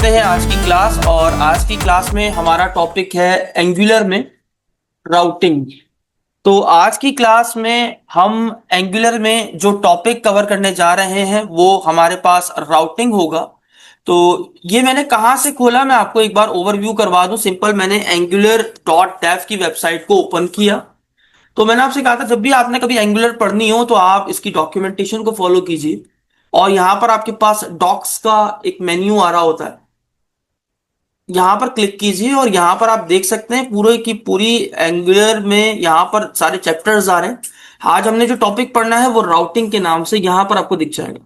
करते हैं आज की क्लास। और आज की क्लास में हमारा टॉपिक है एंगुलर में राउटिंग। तो आज की क्लास में हम एंगुलर में जो टॉपिक कवर करने जा रहे हैं वो हमारे पास राउटिंग होगा। तो ये मैंने कहाँ से खोला, मैं आपको एक बार ओवरव्यू करवा दूं। सिंपल, मैंने angular.dev की वेबसाइट को ओपन किया। तो मैंने आपसे कहा था जब भी आपने कभी एंगुलर पढ़नी हो तो आप इसकी डॉक्यूमेंटेशन को फॉलो कीजिए। और यहां पर आपके पास डॉक्स का एक मेन्यू आ रहा होता है, यहाँ पर क्लिक कीजिए और यहाँ पर आप देख सकते हैं पूरे की पूरी एंगुलर में यहाँ पर सारे चैप्टर्स आ रहे हैं। आज हमने जो टॉपिक पढ़ना है वो राउटिंग के नाम से यहाँ पर आपको दिख जाएगा।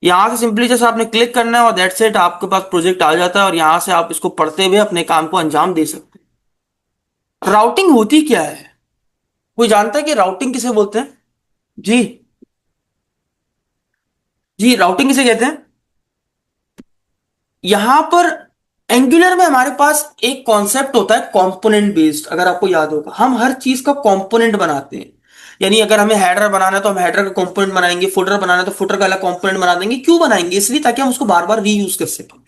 यहाँ से सिंपली जैसे आपने क्लिक करना है और दैट्स इट, आपके पास प्रोजेक्ट आ जाता है और यहाँ से आप इसको पढ़ते हुए अपने काम को अंजाम दे सकते हैं। राउटिंग होती क्या है? कोई जानता है कि राउटिंग किसे बोलते हैं? जी जी, राउटिंग किसे कहते हैं? यहां पर एंगुलर में हमारे पास एक कॉन्सेप्ट होता है कंपोनेंट बेस्ड। अगर आपको याद होगा, हम हर चीज का कंपोनेंट बनाते हैं। यानी अगर हमें हेडर बनाना है तो हम हेडर का कंपोनेंट बनाएंगे, फुटर बनाना है तो फुटर का अलग कंपोनेंट बना देंगे। क्यों बनाएंगे? इसलिए ताकि हम उसको बार बार रीयूज कर सकें।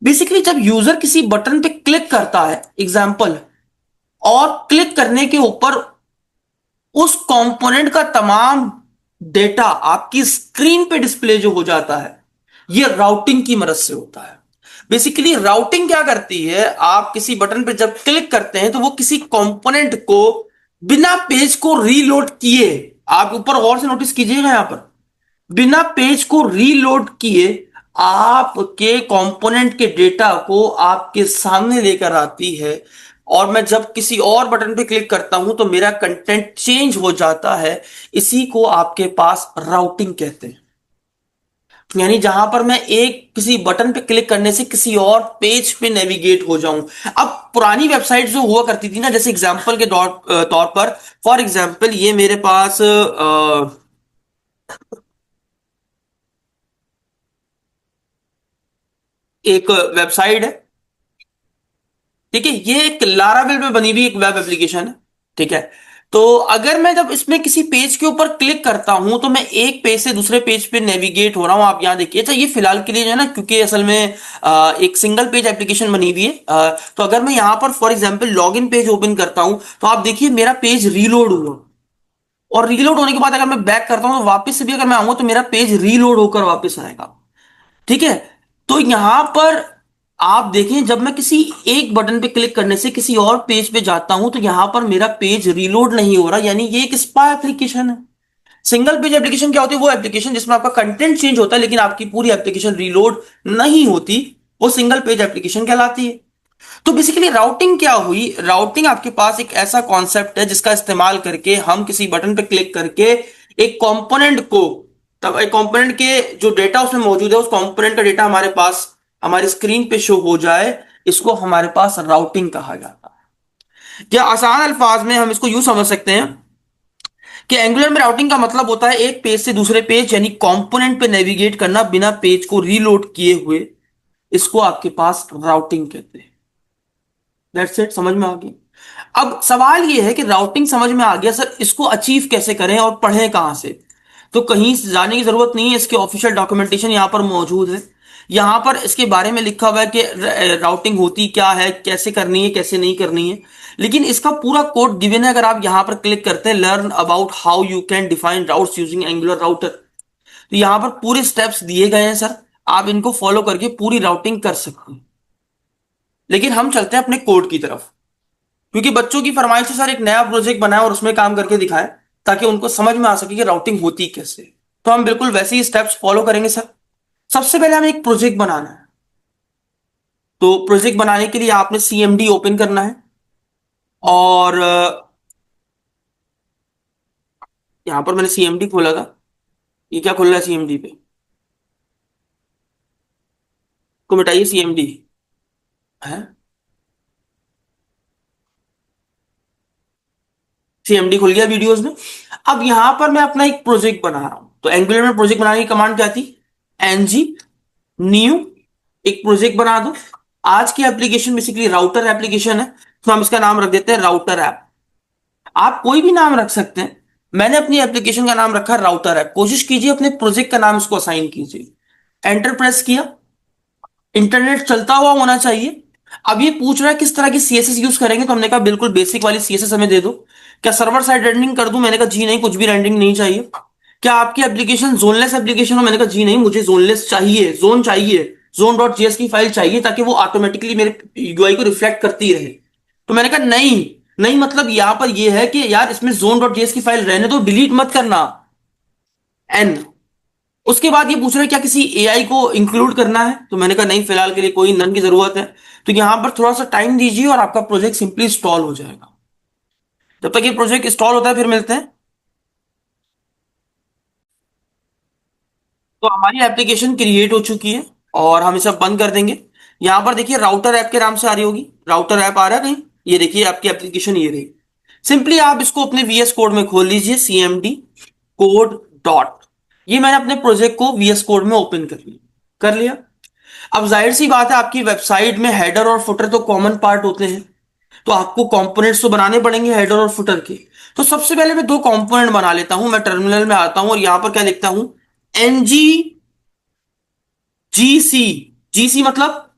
बेसिकली जब यूजर किसी बटन पे क्लिक करता है, एग्जाम्पल, और क्लिक करने के ऊपर उस कंपोनेंट का तमाम डेटा आपकी स्क्रीन पे डिस्प्ले जो हो जाता है, यह राउटिंग की मदद से होता है। बेसिकली राउटिंग क्या करती है, आप किसी बटन पे जब क्लिक करते हैं तो वो किसी कंपोनेंट को बिना पेज को रीलोड किए, आप ऊपर गौर से नोटिस कीजिएगा, यहां पर बिना पेज को रीलोड किए आपके कंपोनेंट के डेटा को आपके सामने लेकर आती है। और मैं जब किसी और बटन पे क्लिक करता हूं तो मेरा कंटेंट चेंज हो जाता है। इसी को आपके पास राउटिंग कहते हैं। यानी जहां पर मैं एक किसी बटन पे क्लिक करने से किसी और पेज पे नेविगेट हो जाऊं। अब पुरानी वेबसाइट जो हुआ करती थी ना, जैसे एग्जांपल के तौर पर, फॉर एग्जांपल ये मेरे पास एक वेबसाइट है, ठीक है। ये एक लारावेल पे बनी हुई एक वेब एप्लीकेशन है, ठीक है। तो अगर मैं जब इसमें किसी पेज के ऊपर क्लिक करता हूं तो मैं एक पेज से दूसरे पेज पे नेविगेट हो रहा हूं। आप यहां देखिए। अच्छा, ये फिलहाल के लिए जो है ना, क्योंकि असल में एक सिंगल पेज एप्लीकेशन बनी हुई है, तो अगर मैं यहां पर for example login page open करता हूं तो आप देखिए मेरा पेज रीलोड हुआ। और रीलोड होने के बाद अगर मैं बैक करता हूं तो वापस से भी अगर मैं आऊंगा तो मेरा पेज रीलोड होकर वापस आएगा, ठीक है। तो यहां पर आप देखें, जब मैं किसी एक बटन पे क्लिक करने से किसी और पेज पे जाता हूं तो यहां पर मेरा पेज रीलोड नहीं हो रहा। यानी ये एक स्पाई एप्लीकेशन है। सिंगल पेज एप्लीकेशन क्या होती है? वो एप्लीकेशन जिसमें आपका कंटेंट चेंज होता है लेकिन आपकी पूरी एप्लीकेशन रीलोड नहीं होती, वो सिंगल पेज एप्लीकेशन कहलाती है। तो बेसिकली राउटिंग क्या हुई? राउटिंग आपके पास एक ऐसा कॉन्सेप्ट है जिसका इस्तेमाल करके हम किसी बटन पे क्लिक करके एक कंपोनेंट को, तब एक कंपोनेंट के जो डेटा उसमें मौजूद है उस कंपोनेंट का डेटा हमारे पास हमारी स्क्रीन पे शो हो जाए, इसको हमारे पास राउटिंग कहा जाता है। क्या आसान अल्फाज में हम इसको यूं समझ सकते हैं कि एंगुलर में राउटिंग का मतलब होता है एक पेज से दूसरे पेज यानी कंपोनेंट पे नेविगेट करना बिना पेज को रीलोड किए हुए। इसको आपके पास राउटिंग कहते हैं। दैट्स इट, समझ में आ गया। अब सवाल यह है कि राउटिंग समझ में आ गया सर, इसको अचीव कैसे करें और पढ़ें कहां से? तो कहीं जाने की जरूरत नहीं है, इसके ऑफिशियल डॉक्यूमेंटेशन यहां पर मौजूद है। यहां पर इसके बारे में लिखा हुआ है कि राउटिंग होती क्या है, कैसे करनी है, कैसे नहीं करनी है। लेकिन इसका पूरा कोड गिवन है। अगर आप यहां पर क्लिक करते हैं, learn about how you can define routes using angular router, तो यहां पर पूरे स्टेप्स दिए गए हैं सर। आप इनको फॉलो करके पूरी राउटिंग कर सकते हैं। लेकिन हम चलते हैं अपने कोड की तरफ, क्योंकि बच्चों की फरमाइश से सर एक नया प्रोजेक्ट बनाए और उसमें काम करके दिखाए ताकि उनको समझ में आ सके कि राउटिंग होती कैसे। तो हम बिल्कुल वैसे ही स्टेप्स फॉलो करेंगे सर। सबसे पहले हमें एक प्रोजेक्ट बनाना है। तो प्रोजेक्ट बनाने के लिए आपने सीएमडी ओपन करना है। और यहां पर मैंने सीएमडी खोला था। ये क्या खुल रहा है सीएमडी पे? को मिटाइए सीएमडी है। सीएमडी खुल गया वीडियोस में। अब यहां पर मैं अपना एक प्रोजेक्ट बना रहा हूं। तो एंगुलर में प्रोजेक्ट बनाने की कमांड क्या थी? एनजी न्यू, एक प्रोजेक्ट बना दो। आज की एप्लीकेशन बेसिकली राउटर एप्लीकेशन है, तो हम इसका नाम रख देते हैं राउटर ऐप। आप कोई भी नाम रख सकते हैं। मैंने अपनी एप्लीकेशन का नाम रखा राउटर ऐप। कोशिश कीजिए अपने प्रोजेक्ट का नाम इसको असाइन कीजिए। एंटर प्रेस किया। इंटरनेट चलता हुआ होना चाहिए। अब ये पूछ रहा है किस तरह की सीएसएस यूज करेंगे, तो हमने कहा बिल्कुल बेसिक वाली सीएसएस हमें दे दो। क्या सर्वर साइड रेंडरिंग कर दूं? मैंने कहा जी नहीं, कुछ भी रेंडरिंग नहीं चाहिए। क्या आपकी एप्लीकेशन जोनलेस एप्लीकेशन हो? मैंने कहा जी नहीं, मुझे जोनलेस चाहिए, जोन चाहिए, जोन डॉट जेएस की फाइल चाहिए ताकि वो ऑटोमेटिकली मेरे यूआई को रिफ्लेक्ट करती रहे। तो मैंने कहा नहीं, नहीं मतलब यहां पर ये है कि यार इसमें जोन डॉट जेएस की फाइल रहने दो, डिलीट मत करना। एन। उसके बाद ये पूछ रहे हैं क्या किसी एआई को इंक्लूड करना है, तो मैंने कहा नहीं, फिलहाल के लिए कोई नन की जरूरत है। तो यहां पर थोड़ा सा टाइम दीजिए और आपका प्रोजेक्ट सिंपली इंस्टॉल हो जाएगा। जब तक ये प्रोजेक्ट इंस्टॉल होता है फिर मिलते हैं। तो हमारी एप्लीकेशन क्रिएट हो चुकी है और हम इसे अब बंद कर देंगे। यहां पर देखिए राउटर ऐप के नाम से आ रही होगी, राउटर ऐप आ रहा है कहीं? ये देखिए आपकी एप्लीकेशन ये रही। सिंपली आप इसको अपने वीएस कोड में खोल लीजिए, सीएमडी कोड डॉट। ये मैंने अपने प्रोजेक्ट को वीएस कोड में ओपन कर लिया। कर लिया। अब जाहिर सी बात है, आपकी वेबसाइट में हेडर और फुटर तो कॉमन पार्ट होते हैं, तो आपको कंपोनेंट्स तो बनाने पड़ेंगे हेडर और फुटर के। तो सबसे पहले मैं दो कंपोनेंट बना लेता हूं। मैं टर्मिनल में आता हूं और यहां पर क्या लिखता हूं, एनजी जीसी। जीसी मतलब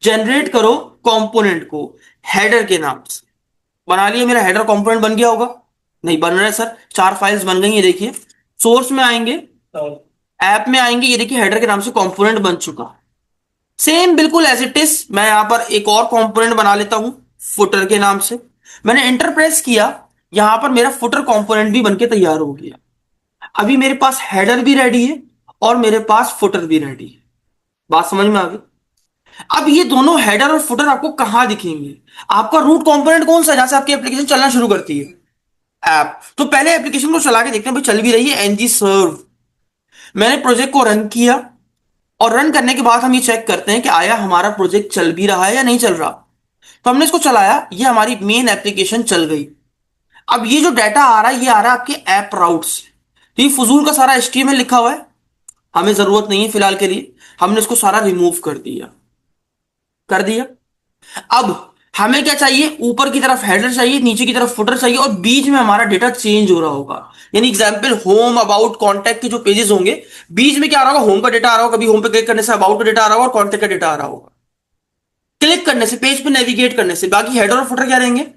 जनरेट करो कंपोनेंट को हेडर के नाम से। बना लिया, मेरा हेडर कंपोनेंट बन गया होगा? नहीं बन रहा है सर, 4 फाइल्स बन गई, ये देखिए। सोर्स में आएंगे, ऐप में आएंगे, ये देखिए हेडर के नाम से कंपोनेंट बन चुका। सेम बिल्कुल एज इट इज मैं यहां पर एक और कंपोनेंट बना लेता हूं फुटर के नाम से। मैंने एंटर प्रेस किया, यहां पर मेरा फुटर कंपोनेंट भी बनके तैयार हो गया। अभी मेरे पास हेडर भी रेडी है और मेरे पास फुटर भी रेडी है। बात समझ में आ गई? अब ये दोनों हेडर और फुटर आपको कहां दिखेंगे? आपका रूट कंपोनेंट कौन सा है जहां से आपकी एप्लीकेशन चलना शुरू करती है? ऐप। तो पहले एप्लीकेशन को चला के देखते हैं भाई चल भी रही है, एनजी सर्व। मैंने प्रोजेक्ट को रन किया और रन करने के बाद हम ये चेक करते हैं कि आया हमारा प्रोजेक्ट चल भी रहा है या नहीं चल रहा। तो हमने इसको चलाया, ये हमारी मेन एप्लीकेशन चल गई। अब ये जो डाटा आ रहा है ये आ रहा है आपके ऐप राउट्स। तो ये फजूल का सारा एचटीएमएल लिखा हुआ है, हमें जरूरत नहीं है फिलहाल के लिए। हमने इसको सारा रिमूव कर दिया। कर दिया। अब हमें क्या चाहिए? ऊपर की तरफ हेडर चाहिए, नीचे की तरफ फुटर चाहिए और बीच में हमारा डेटा चेंज हो रहा होगा। यानी एग्जांपल होम, अबाउट, कॉन्टैक्ट के जो पेजेस होंगे, बीच में क्या आ रहा होगा? होम का डेटा आ रहा होगा, कभी होम पे क्लिक करने से अबाउट का डेटा आ रहा होगा और कॉन्टैक्ट का डेटा आ रहा होगा। क्लिक करने से, पेज पे नेविगेट करने से। बाकी हेडर और फुटर क्या रहेंगे?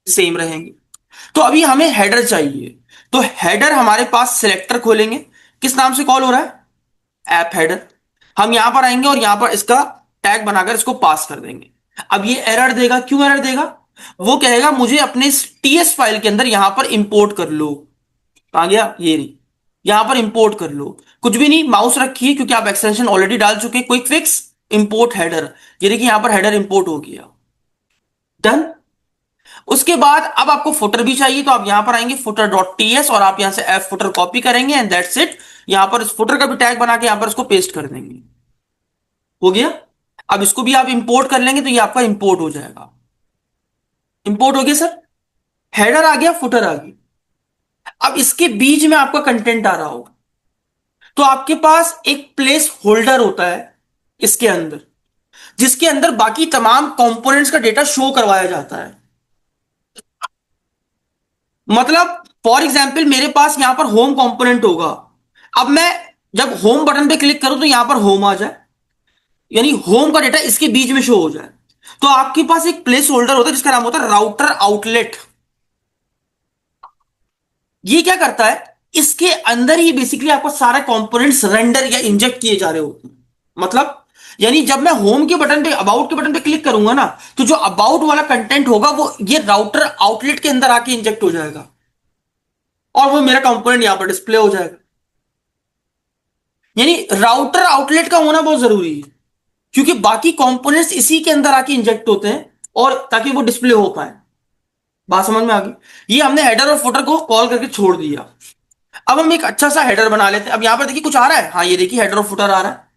सेम रहेंगे। तो अभी हमें हेडर चाहिए। तो हेडर हमारे पास सिलेक्टर खोलेंगे, किस नाम से कॉल हो रहा है? App header. हम यहां पर आएंगे और यहां पर इसका टैग बनाकर इसको पास कर देंगे। अब ये एरर देगा, क्यों एरर देगा? वो कहेगा मुझे अपने टीएस फाइल के अंदर यहां पर इंपोर्ट कर लो। आ गया ये नहीं, यहां पर इंपोर्ट कर लो। कुछ भी नहीं, माउस रखिए क्योंकि आप एक्सटेंशन ऑलरेडी डाल चुके हैं। Quick fix, import header. ये देखिए यहां पर हेडर इंपोर्ट हो गया। डन। उसके बाद अब आपको फुटर भी चाहिए, तो आप यहां पर आएंगे फुटर डॉट टीएस और आप यहां से एफ फुटर कॉपी करेंगे एंड दैट्स इट। यहां पर इस फुटर का भी टैग बना के यहां पर इसको पेस्ट कर देंगे। हो गया। अब इसको भी आप इंपोर्ट कर लेंगे तो ये आपका इंपोर्ट हो जाएगा। इंपोर्ट हो गया सर। हेडर आ गया, फुटर आ गया। अब इसके बीच में आपका कंटेंट आ रहा होगा, तो आपके पास एक प्लेस होल्डर होता है इसके अंदर, जिसके अंदर बाकी तमाम कंपोनेंट्स का डेटा शो करवाया जाता है। मतलब फॉर एग्जाम्पल मेरे पास यहां पर होम कंपोनेंट होगा। अब मैं जब होम बटन पे क्लिक करूं तो यहां पर होम आ जाए, यानी होम का डेटा इसके बीच में शो हो जाए। तो आपके पास एक प्लेस होल्डर होता है जिसका नाम होता है राउटर आउटलेट। ये क्या करता है? इसके अंदर ही बेसिकली आपको सारे कंपोनेंट्स रेंडर या इंजेक्ट किए जा रहे होते हैं। मतलब यानी जब मैं होम के बटन पे, अबाउट के बटन पे क्लिक करूंगा ना, तो जो अबाउट वाला कंटेंट होगा वो ये राउटर आउटलेट के अंदर आके इंजेक्ट हो जाएगा और वो मेरा कंपोनेंट यहां पर डिस्प्ले हो जाएगा। यानी राउटर आउटलेट का होना बहुत जरूरी है, क्योंकि बाकी कंपोनेंट्स इसी के अंदर आके इंजेक्ट होते हैं और ताकि वो डिस्प्ले हो पाए। बात समझ में आ गई? ये हमने हेडर और फुटर को कॉल करके छोड़ दिया। अब हम एक अच्छा सा हेडर बना लेते हैं। अब यहां पर देखिए कुछ आ रहा है, हाँ ये देखिए हेडर और फुटर आ रहा है।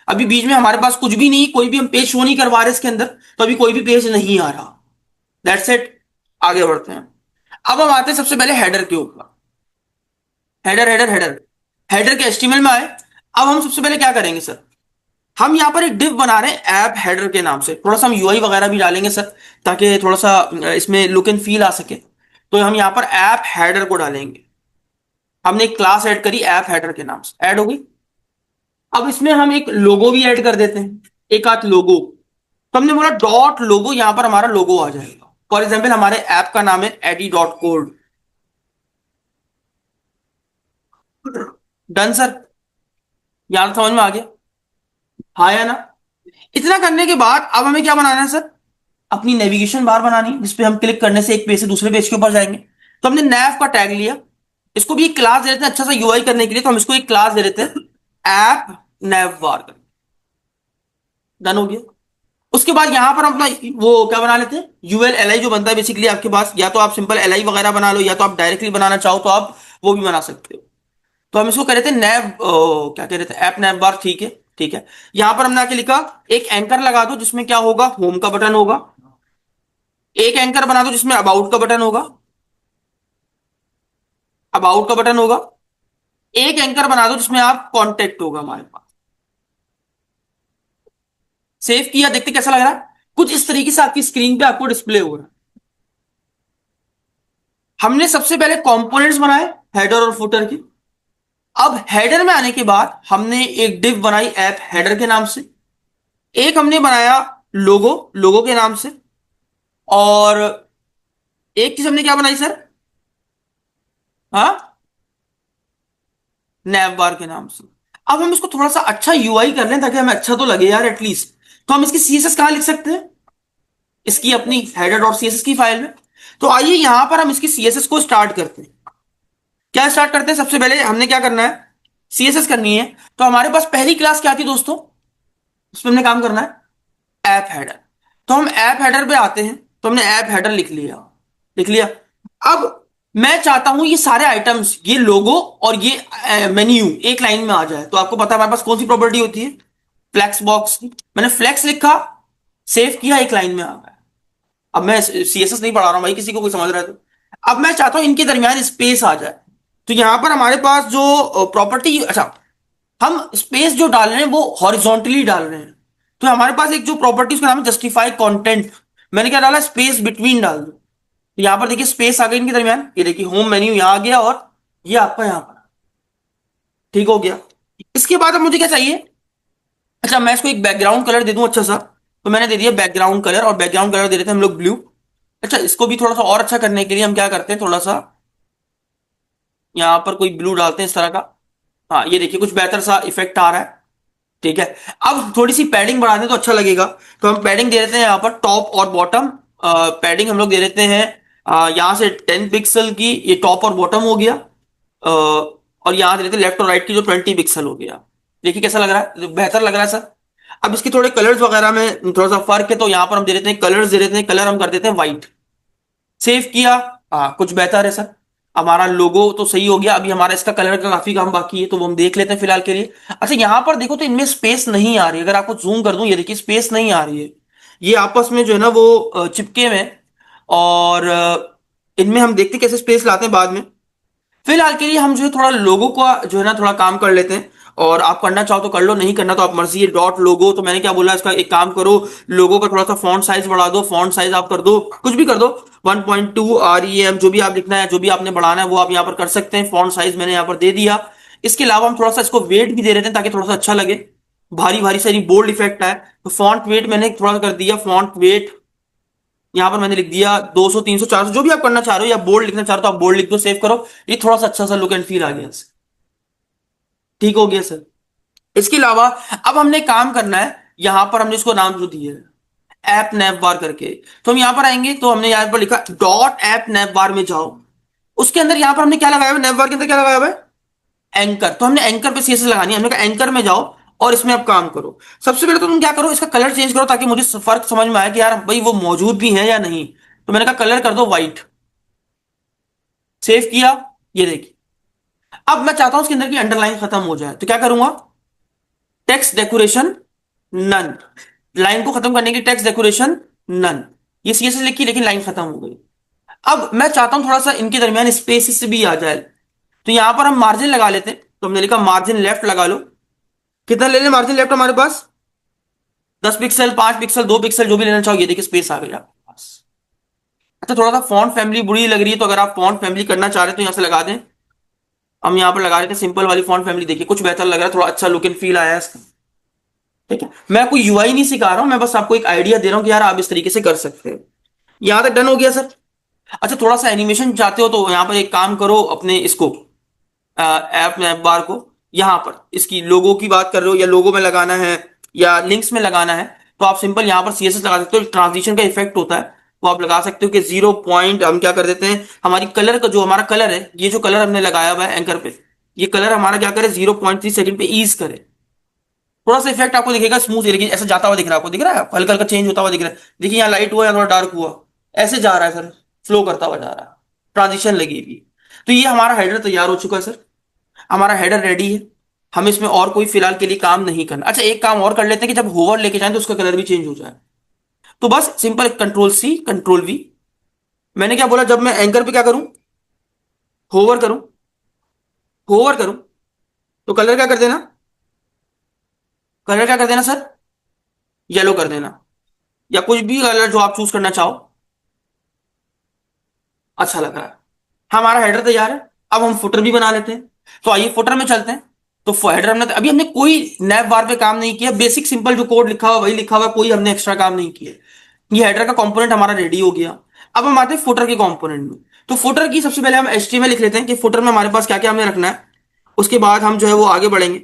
अभी बीच में हमारे पास कुछ भी नहीं, कोई भी हम पेज शो नहीं करवा रहे इसके अंदर, तो अभी कोई भी पेज नहीं आ रहा। That's it. आगे बढ़ते हैं। अब हम आते हैं सबसे पहले हेडर के ऊपर। हेडर हेडर हेडर, हेडर के एचटीएमएल में आए। अब हम सबसे पहले क्या करेंगे सर? हम यहां पर एक डिव बना रहे हैं ऐप हेडर के नाम से। थोड़ा सा हम यूआई वगैरह भी डालेंगे सर, ताकि थोड़ा सा इसमें लुक एंड फील आ सके। तो हम यहां पर ऐप हेडर को डालेंगे। हमने एक क्लास ऐड करी ऐप हेडर के नाम से, ऐड हो गई। अब इसमें हम एक लोगो भी ऐड कर देते हैं। एक आध लोगो, तो हमने बोला डॉट लोगो, यहां पर हमारा लोगो आ जाएगा। फॉर एग्जाम्पल हमारे ऐप का नाम है AD dot code. Done sir, यहां समझ में आ गया, हाँ या ना? इतना करने के बाद अब हमें क्या बनाना है सर? अपनी नेविगेशन बार बनानी, जिसपे हम क्लिक करने से एक पेज से दूसरे पेज के ऊपर जाएंगे। तो हमने नैव का टैग लिया, इसको भी एक क्लास दे देते हैं अच्छा सा यूआई करने के लिए, तो हम इसको एक क्लास दे देते हैं ऐप नैव बार कर। डन हो गया। उसके बाद यहां पर हम अपना वो क्या बना लेते हैं, यूएल एल आई जो बनता है बेसिकली आपके पास, या तो आप सिंपल एल आई वगैरह बना लो, या तो आप डायरेक्टली बनाना चाहो तो आप वो भी बना सकते हो। तो हम इसको कह रहे थे नैव क्या कह रहे थे, ऐप नैव बार, ठीक है। ठीक है, यहां पर हमने आके लिखा एक एंकर लगा दो जिसमें क्या होगा, होम का बटन होगा। एक एंकर बना दो जिसमें अबाउट का बटन होगा, अबाउट का बटन होगा। एक एंकर बना दो जिसमें आप कांटेक्ट होगा हमारे पास। सेव किया, देखते कैसा लग रहा है, कुछ इस तरीके से आपकी स्क्रीन पे आपको डिस्प्ले हो रहा है। हमने सबसे पहले कंपोनेंट्स बनाए हेडर और फुटर की। अब हेडर में आने के बाद हमने एक डिव बनाई ऐप हेडर के नाम से। एक हमने बनाया लोगो, लोगो के नाम से। और एक चीज हमने क्या बनाई सर, हाँ, नैव बार के नाम से। अब हम इसको थोड़ा सा अच्छा यूआई कर लें ताकि हमें अच्छा तो लगे यार एटलीस्ट। तो हम इसकी सीएसएस कहां लिख सकते हैं, इसकी अपनी हेडर डॉट सीएसएस की फाइल में। तो आइए यहां पर हम इसकी सीएसएस को स्टार्ट करते हैं। क्या स्टार्ट करते हैं, सबसे पहले हमने क्या करना है, सीएसएस करनी है। तो हमारे पास पहली क्लास क्या थी दोस्तों, उसमें हमने काम करना है ऐप हेडर। तो हम ऐप हेडर पे आते हैं, तो हमने ऐप हेडर लिख लिया, लिख लिया। अब मैं चाहता हूं ये सारे आइटम्स, ये लोगो और ये मेन्यू एक लाइन में आ जाए। तो आपको पता है हमारे पास कौन सी प्रॉपर्टी होती है, फ्लेक्स बॉक्स की। मैंने फ्लेक्स लिखा, सेव किया, एक लाइन में आ गया। अब मैं सीएसएस नहीं पढ़ा रहा हूं भाई, किसी को कोई समझ रहा है तो। अब मैं चाहता हूं इनके दरमियान स्पेस आ जाए। तो यहां पर हमारे पास जो प्रॉपर्टी, अच्छा, हम स्पेस जो डाल रहे हैं वो हॉरिजॉन्टली डाल रहे हैं। तो हमारे पास एक जो प्रॉपर्टी उसका नाम है जस्टिफाई कंटेंट। मैंने क्या डाला, स्पेस बिटवीन डाल दो। तो यहां पर देखिए स्पेस आ गई इनके दरमियान, ये देखिए होम मेन्यू यहां आ गया और ये आपका यहां पर, ठीक हो गया। इसके बाद अब मुझे क्या चाहिए, अच्छा मैं इसको एक बैकग्राउंड कलर दे दूं अच्छा सा। तो मैंने दे दिया बैकग्राउंड कलर, और बैकग्राउंड कलर दे देते हैं हम लोग ब्लू। अच्छा, इसको भी थोड़ा सा और अच्छा करने के लिए हम क्या करते हैं, थोड़ा सा यहां पर कोई ब्लू डालते हैं इस तरह का। हाँ, ये देखिए कुछ बेहतर सा इफेक्ट आ रहा है। ठीक है, अब थोड़ी सी पैडिंग बढ़ा दें तो अच्छा लगेगा। तो हम पैडिंग दे देते हैं यहाँ पर टॉप और बॉटम। पैडिंग हम लोग दे देते हैं यहाँ से 10 पिक्सल की, ये टॉप और बॉटम हो गया। और यहाँ दे देते हैं लेफ्ट और राइट की जो 20 पिक्सल हो गया। देखिए कैसा लग रहा है, बेहतर लग रहा है सर। अब इसके थोड़े कलर्स वगैरह में थोड़ा सा फर्क है, तो यहाँ पर हम दे देते हैं कलर्स, दे देते हैं कलर हम कर देते हैं व्हाइट। सेव किया, हाँ कुछ बेहतर है सर। हमारा लोगो तो सही हो गया, अभी हमारा इसका कलर का काफी काम बाकी है, तो वो हम देख लेते हैं फिलहाल के लिए। अच्छा, यहां पर देखो तो इनमें स्पेस नहीं आ रही है, अगर आपको जूम कर दूं ये देखिए स्पेस नहीं आ रही है। ये आपस में जो है ना वो चिपके हुए हैं। और इनमें हम देखते हैं कैसे स्पेस लाते हैं बाद में। फिलहाल के लिए हम जो है थोड़ा लोगो का जो है ना थोड़ा काम कर लेते हैं। और आप करना चाहो तो कर लो, नहीं करना तो आप मर्जी है। डॉट लोगो, तो मैंने क्या बोला, इसका एक काम करो, लोगो का थोड़ा सा फॉन्ट साइज बढ़ा दो, फॉन्ट साइज आप कर दो, कुछ भी कर दो, 1.2 REM, जो भी आप लिखना है, जो भी आपने बढ़ाना है वो आप यहाँ पर कर सकते हैं। फॉन्ट साइज मैंने यहाँ पर दे दिया। इसके अलावा हम थोड़ा सा इसको वेट भी दे रहे थे ताकि थोड़ा सा अच्छा लगे, भारी भारी सारी बोल्ड इफेक्ट आए। तो फॉन्ट वेट मैंने थोड़ा सा कर दिया, फॉन्ट वेट यहां पर मैंने लिख दिया 200 300 400, जो भी आप करना चाह रहे हो, या बोल्ड लिखना चाह रहे हो तो आप बोल्ड लिख दो, सेव करो। ये थोड़ा सा अच्छा सा लुक एंड फील आ गया इससे। ठीक हो गया सर। इसके अलावा अब हमने काम करना है, यहां पर हमने इसको नाम जो दिया है ऐप नैप बार करके। तो हम यहां पर आएंगे, तो हमने यहां पर लिखा डॉट ऐप नैप बार में जाओ। उसके अंदर यहां पर हमने क्या लगाया हुआ है, नैप बार के अंदर क्या लगाया हुआ है, एंकर। तो हमने एंकर पे सीएसएस लगानी है, हमने कहा एंकर में जाओ और इसमें आप काम करो। सबसे पहले तो तुम क्या करो, इसका कलर चेंज करो ताकि मुझे फर्क समझ में आए कि यार भाई वो मौजूद भी है या नहीं। तो मैंने कहा कलर कर दो व्हाइट, सेव किया, ये देखिए। अब मैं चाहता हूं इसके अंदर की अंडरलाइन खत्म हो जाए, तो क्या करूंगा, टेक्स्ट डेकोरेशन नन, लाइन को खत्म करने की टेक्स्ट डेकोरेशन नन। ये सीएसएस लिखी लेकिन लाइन खत्म हो गई। अब मैं चाहता हूं थोड़ा सा इनके दरमियान स्पेस से भी आ जाए, तो यहां पर हम मार्जिन लगा लेते हैं। तो हमने लिखा मार्जिन लेफ्ट लगा लो। कितना ले लें मार्जिन लेफ्ट हमारे पास, 10 पिक्सल, 5 पिक्सल, 2 पिक्सल, जो भी लेना चाहो। ये देखिए स्पेस आ गई आपके पास। अच्छा, थोड़ा सा फॉन्ट फैमिली बुरी लग रही है, तो अगर आप फॉन्ट फैमिली करना चाह रहे हैं तो यहां से लगा दें। हम यहां पर लगा रहे थे सिंपल वाली फॉन्ट फैमिली, देखिए कुछ बेहतर लग रहा है, थोड़ा अच्छा लुक एंड फील आया है इसका। ठीक है, मैं कोई यूआई नहीं सिखा रहा हूं, मैं बस आपको एक आइडिया दे रहा हूं कि यार आप इस तरीके से कर सकते हैं। यहां तक डन हो गया सर। अच्छा, थोड़ा सा एनिमेशन चाहते हो तो यहां पर एक काम करो, अपने इसको ऐप में, ऐप बार को, यहां पर इसकी लोगो की बात कर रहे हो या लोगो में लगाना है या लिंक्स में लगाना है, तो आप सिंपल यहां पर सीएसएस लगा सकते हो। ट्रांजिशन का इफेक्ट होता है, वो आप लगा सकते हो कि 0 पॉइंट हम क्या कर देते हैं, हमारी कलर का जो हमारा कलर है, ये जो कलर हमने लगाया हुआ है एंकर पे, ये कलर हमारा क्या करे, 0.3 सेकंड पे ईज करे। थोड़ा सा इफेक्ट आपको दिखेगा स्मूथ, लेकिन ऐसा जाता हुआ दिख रहा है, आपको दिख रहा है, हल्का हल्का चेंज होता हुआ दिख रहा है। देखिए यहाँ लाइट हुआ या थोड़ा डार्क हुआ, ऐसे जा रहा है सर, फ्लो करता हुआ जा रहा है, ट्रांजिशन लगेगी। तो ये हमारा हेडर तैयार हो चुका है सर, हमारा हेडर रेडी है। हम इसमें और कोई फिलहाल के लिए काम नहीं करना। अच्छा, एक काम और कर लेते हैं कि जब होवर लेके जाएं तो उसका कलर भी चेंज हो जाए। तो बस सिंपल कंट्रोल वी। मैंने क्या बोला, जब मैं एंकर पे क्या करूं, होवर करूं, होवर करूं, तो कलर क्या कर देना, कलर क्या कर देना सर, येलो कर देना, या कुछ भी कलर जो आप चूज करना चाहो, अच्छा लग रहा है। हमारा हेडर तैयार है। अब हम फुटर भी बना लेते हैं। तो आइए फुटर में चलते हैं। तो हेडर हमने, अभी हमने कोई नैप बार पे काम नहीं किया, बेसिक सिंपल जो कोड लिखा हुआ वही लिखा हुआ, कोई हमने एक्स्ट्रा काम नहीं किया। ये हेडर का कंपोनेंट हमारा रेडी हो गया। अब हम आते हैं फुटर के कंपोनेंट में। तो फुटर की सबसे पहले हम एचटीएमएल लिख लेते हैं कि फुटर में हमारे पास क्या क्या हमें रखना है। उसके बाद हम जो है वो आगे बढ़ेंगे।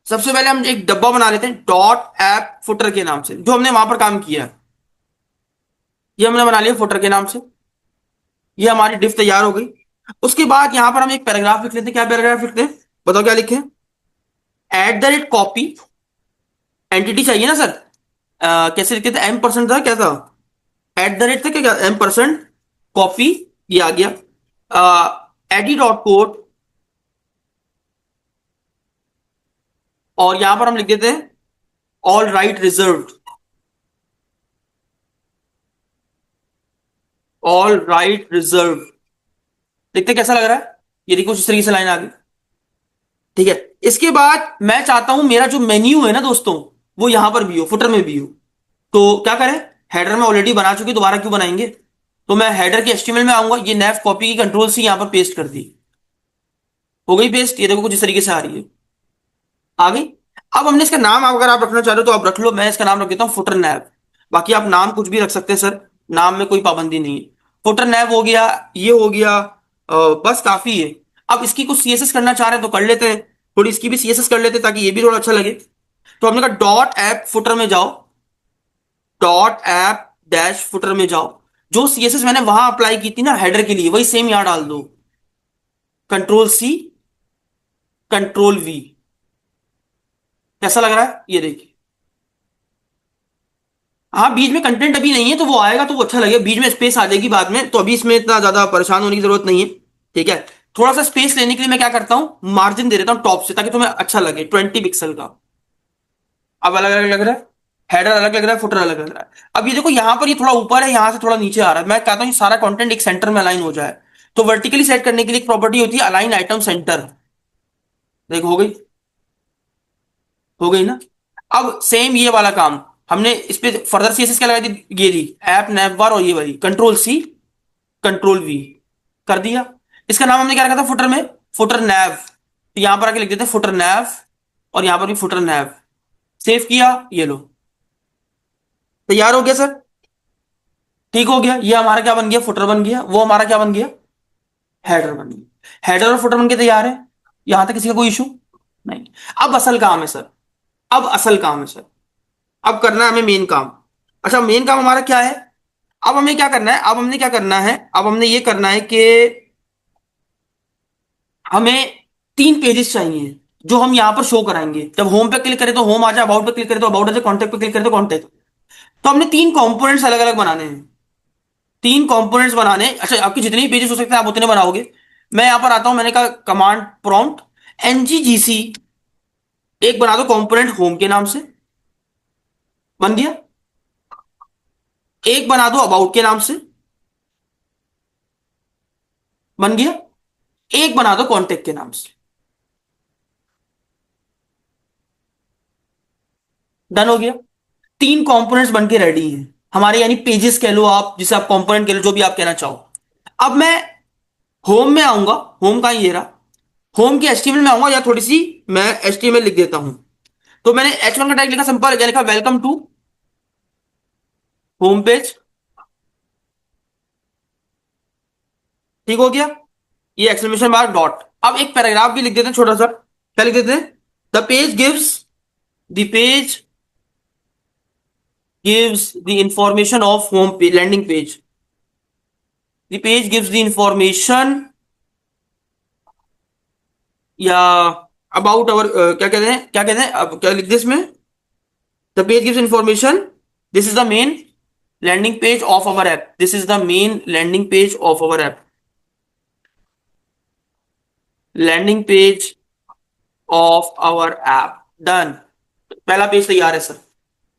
सबसे पहले हम एक डब्बा बना लेते हैं डॉट ऐप फुटर के नाम से, जो हमने वहां पर काम किया है, ये हमने बना लिया फुटर के नाम से। ये हमारी डिफ तैयार हो गई। उसके बाद यहां पर हम एक पैराग्राफ लिख लेते हैं। क्या पैराग्राफ लिखते हैं, बताओ क्या लिखें। @कॉपी, एंटिटी चाहिए ना सर। कैसे लिखते थे, M% था क्या था, @ था क्या, M%, कॉपी, ये आ गया, एडी.कोड, और यहां पर हम लिख देते हैं all right reserved, all right reserve. देखते हैं कैसा लग रहा है। ये देखो इस तरीके से लाइन आ गई। ठीक है, इसके बाद मैं चाहता हूं मेरा जो मेन्यू है ना दोस्तों, वो यहां पर भी हो, फुटर में भी हो। तो क्या करें, हेडर में ऑलरेडी बना चुके, दोबारा क्यों बनाएंगे। तो मैं हेडर के एचटीएमएल में आऊंगा, ये नैव कॉपी की कंट्रोल सी यहां पर पेस्ट कर दी, हो गई पेस्ट। ये देखो कुछ इस तरीके से आ रही है, आ गई। अब हमने इसका नाम, अगर आप रखना चाह रहे हो तो आप रख लो, मैं इसका नाम रख देता हूं फुटर नैव। बाकी आप नाम कुछ भी रख सकते हैं सर, नाम में कोई पाबंदी नहीं है। फुटर नैव हो गया, ये हो गया, बस काफी है। अब इसकी कुछ सीएसएस करना चाह रहे हैं तो कर लेते हैं, थोड़ी इसकी भी सीएसएस कर लेते हैं ताकि ये भी थोड़ा अच्छा लगे। तो हमने कहा डॉट ऐप फुटर में जाओ, डॉट ऐप डैश फुटर में जाओ, जो सीएसएस मैंने वहां अप्लाई की थी ना हेडर के लिए, वही सेम यहां डाल दो। Control C, control V। कैसा लग रहा है ये देखिए। हाँ, बीच में कंटेंट अभी नहीं है, तो वो आएगा तो वो अच्छा लगेगा, बीच में स्पेस आ जाएगी बाद में, तो अभी इसमें इतना ज्यादा परेशान होने की जरूरत नहीं है। ठीक है, थोड़ा सा स्पेस लेने के लिए मैं क्या करता हूं, मार्जिन दे देता हूं टॉप से, ताकि तुम्हें अच्छा लगे, 20 पिक्सल का। अब अलग अलग लग रहा है, हेडर अलग लग रहा है, फुटर अलग लग रहा है। अब ये देखो यहाँ पर ये थोड़ा ऊपर है, यहां से थोड़ा नीचे आ रहा है। मैं कहता हूँ ये सारा कंटेंट एक सेंटर में अलाइन हो जाए। तो वर्टिकली सेट करने के लिए एक प्रॉपर्टी होती है अलाइन आइटम सेंटर। देखो हो गई, हो गई ना। अब सेम ये वाला काम हमने इस पे फर्दर सीएसएस क्या लगा दी, ये दी ऐप नैप बार, और ये वाली कंट्रोल C, कंट्रोल V कर दिया। इसका नाम हमने क्या रखा था फुटर में, फुटर नैव। तो यहां पर आके लिख देते हैं फुटर नैव, और यहां पर भी फुटर नैव। सेव किया, ये लो, तैयार हो गया सर। ठीक हो गया, ये हमारा क्या बन गया, फुटर बन गया, वो हमारा क्या बन गया, हेडर बन गया। हेडर और फुटर बन के तैयार है, यहां तक किसी का कोई इशू नहीं। अब असल काम है सर, अब असल काम है सर, अब करना है हमें मेन काम। अच्छा, मेन काम हमारा क्या है, अब हमें क्या करना है, अब हमने क्या करना है, अब हमने ये करना है कि हमें 3 पेजेस चाहिए, जो हम यहां पर शो कराएंगे। जब होम पे क्लिक करें तो होम आ जाए, अबाउट पे क्लिक करें तो अबाउट आ जाए, कॉन्टेक्ट पे क्लिक करें तो कॉन्टेक्ट। तो हमने 3 कंपोनेंट्स अलग अलग बनाने हैं, 3 कंपोनेंट्स बनाने। अच्छा, आपके जितने भी पेजेस हो सकते हैं आप उतने बनाओगे। मैं यहां पर आता हूं, मैंने कहा कमांड प्रॉम्प्ट NGGC, एक बना दो कंपोनेंट होम के नाम से, बन गया। एक बना दो अबाउट के नाम से, बन गया। एक बना दो कॉन्टेक्ट के नाम से, डन हो गया। 3 कंपोनेंट्स बन के रेडी हैं हमारे, यानी पेजेस कह लो आप, जिसे आप कंपोनेंट कह लो, जो भी आप कहना चाहो। अब मैं होम में आऊंगा, होम का ये रहा, होम के एचटीएमएल में आऊंगा, या थोड़ी सी मैं एचटीएमएल लिख देता हूं। तो मैंने H1 का टैग लिखा, सिंपल, क्या लिखा, वेलकम टू होम पेज। ठीक हो गया, ये एक्सक्लेमेशन मार्क डॉट। अब एक पैराग्राफ भी लिख देते हैं छोटा सा, क्या लिख देते हैं, the page gives the information of home page, landing page, the page gives the information, या अबाउट अवर, क्या कहते हैं, क्या कहते हैं, अब क्या लिख दे इसमें, the page gives information, this is the main landing page of our app, this is the main landing page of our app, landing page of our app. Done, पहला पेज तैयार है सर।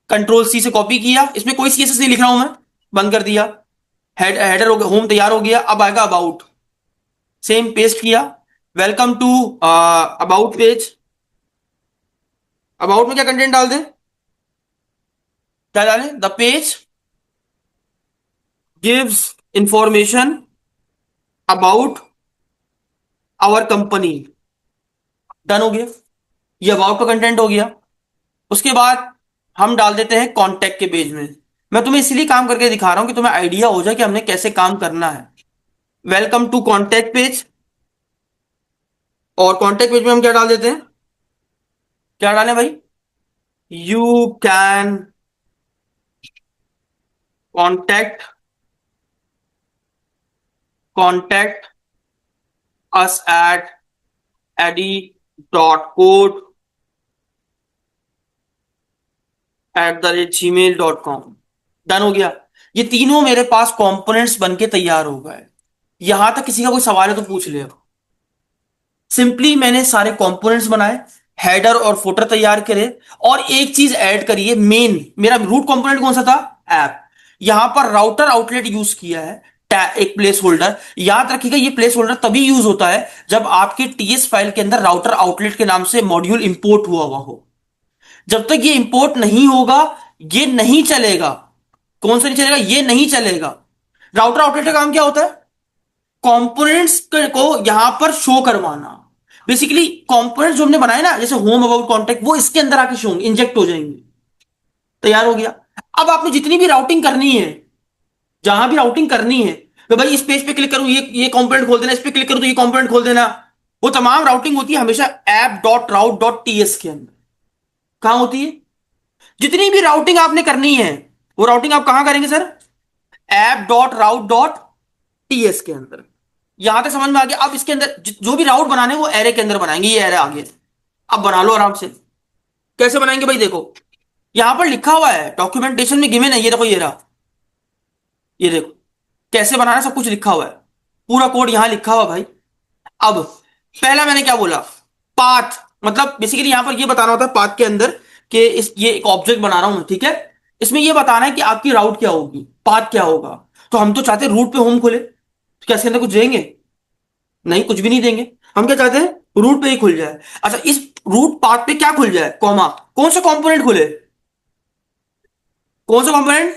कंट्रोल सी से copy किया, इसमें कोई CSS नहीं लिख रहा हूं मैं, बंद कर दिया। हेडर हो गया, होम तैयार हो गया। अब आएगा अबाउट, सेम पेस्ट किया, welcome to about page. About में क्या कंटेंट डाल दें, क्या डालें, the page gives information about our company. Done हो गया, ये अबाउट का कंटेंट हो गया। उसके बाद हम डाल देते हैं कॉन्टेक्ट के पेज में। मैं तुम्हें इसलिए काम करके दिखा रहा हूं कि तुम्हें आइडिया हो जाए कि हमने कैसे काम करना है। वेलकम टू कॉन्टेक्ट पेज, और कॉन्टेक्ट पेज में हम क्या डाल देते हैं, क्या डालें भाई, you can contact contact us at edi.code @gmail.com। Done हो गया, ये तीनों मेरे पास कंपोनेंट्स बन के तैयार हो गए। यहां तक किसी का कोई सवाल है तो पूछ ले। सिंपली मैंने सारे कंपोनेंट्स बनाए, हेडर और फुटर तैयार करे, और एक चीज ऐड करिए, मेन मेरा रूट कंपोनेंट कौन सा था, ऐप। यहां पर राउटर आउटलेट यूज किया है, एक प्लेस होल्डर। याद रखिएगा, ये प्लेस होल्डर तभी यूज होता है जब आपके टीएस फाइल के अंदर राउटर आउटलेट के नाम से मॉड्यूल इंपोर्ट हुआ हो। जब तक ये इंपोर्ट नहीं होगा, ये नहीं चलेगा। कौन सा नहीं चलेगा, ये नहीं चलेगा। राउटर आउटलेट का काम क्या होता है, कंपोनेंट्स को यहां पर शो करवाना। बेसिकली कंपोनेंट्स जो हमने बनाए ना, जैसे होम अबाउट कॉन्टेक्ट, वो इसके अंदर आके शो इंजेक्ट हो जाएंगे। तैयार हो गया। अब आपने जितनी भी राउटिंग करनी है, जहां भी राउटिंग करनी है, तो भाई इस पेज पे क्लिक करूं, ये कंपोनेंट खोल देना, इस पे क्लिक करूं तो ये कंपोनेंट खोल देना, वो तमाम राउटिंग होती है हमेशा app.route.ts के अंदर। कहां होती है, जितनी भी राउटिंग आपने करनी है, वो राउटिंग आप कहां करेंगे सर, app.route.ts के अंदर। यहां तक समझ में आ गया। अब इसके अंदर जो भी राउट बनाने वो एरे के अंदर बनाएंगे, ये एरे आ गया। अब बना लो आराम से। कैसे बनाएंगे भाई, देखो यहां पर लिखा हुआ है, डॉक्यूमेंटेशन में गिवन है, ये देखो, ये रहा, ये देखो कैसे बनाना, सब कुछ लिखा हुआ है, पूरा कोड यहां लिखा हुआ भाई। अब पहला मैंने क्या बोला, पाथ, मतलब बेसिकली यहां पर ये बताना होता है पाथ के अंदर कि ये एक ऑब्जेक्ट बना रहा हूं मैं, ठीक है। इसमें ये बताना है कि आपकी राउट क्या होगी, पाथ क्या होगा। तो हम तो चाहते हैं रूट पे होम खोले, तो क्या इसके अंदर कुछ देंगे, नहीं, कुछ भी नहीं देंगे। हम क्या चाहते हैं, रूट पे ही खुल जाए। अच्छा, इस रूट पाथ पे क्या खुल जाए, कॉमा, कौन सा कंपोनेंट खुले, कौन सा कंपोनेंट,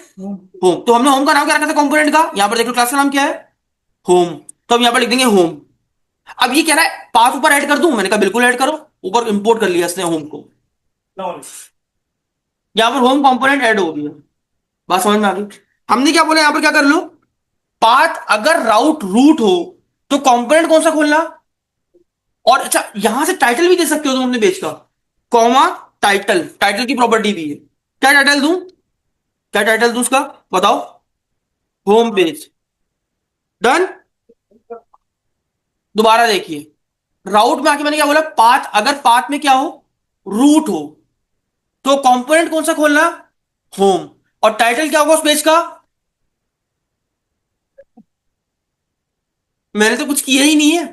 होम। तो हमने होम का नाम क्या रखा था कंपोनेंट का, यहां पर देखो क्लास का नाम क्या है, होम। तो हम यहां पर लिख देंगे होम। अब ये कह रहा है पाथ ऊपर ऐड कर दूं, मैंने कहा बिल्कुल ऐड करो। ऊपर इंपोर्ट कर लिया इसने होम को, यहां पर होम कंपोनेंट ऐड हो गया। बात समझ में आ गई। हमने क्या बोला, यहां पर क्या कर लो, पाथ अगर राउट रूट हो तो कंपोनेंट कौन सा खोलना। और अच्छा, यहां से टाइटल भी दे सकते हो तुम अपने पेज का, कॉमा टाइटल, टाइटल की प्रॉपर्टी भी है। क्या टाइटल दूं, क्या टाइटल दूं उसका, बताओ, होम पेज। डन। दोबारा देखिए, राउट में आके मैंने क्या बोला, पाथ, अगर पाथ में क्या हो, रूट हो, तो कंपोनेंट कौन सा खोलना, होम। और टाइटल क्या होगा उस पेज का, मैंने तो कुछ किया ही नहीं है।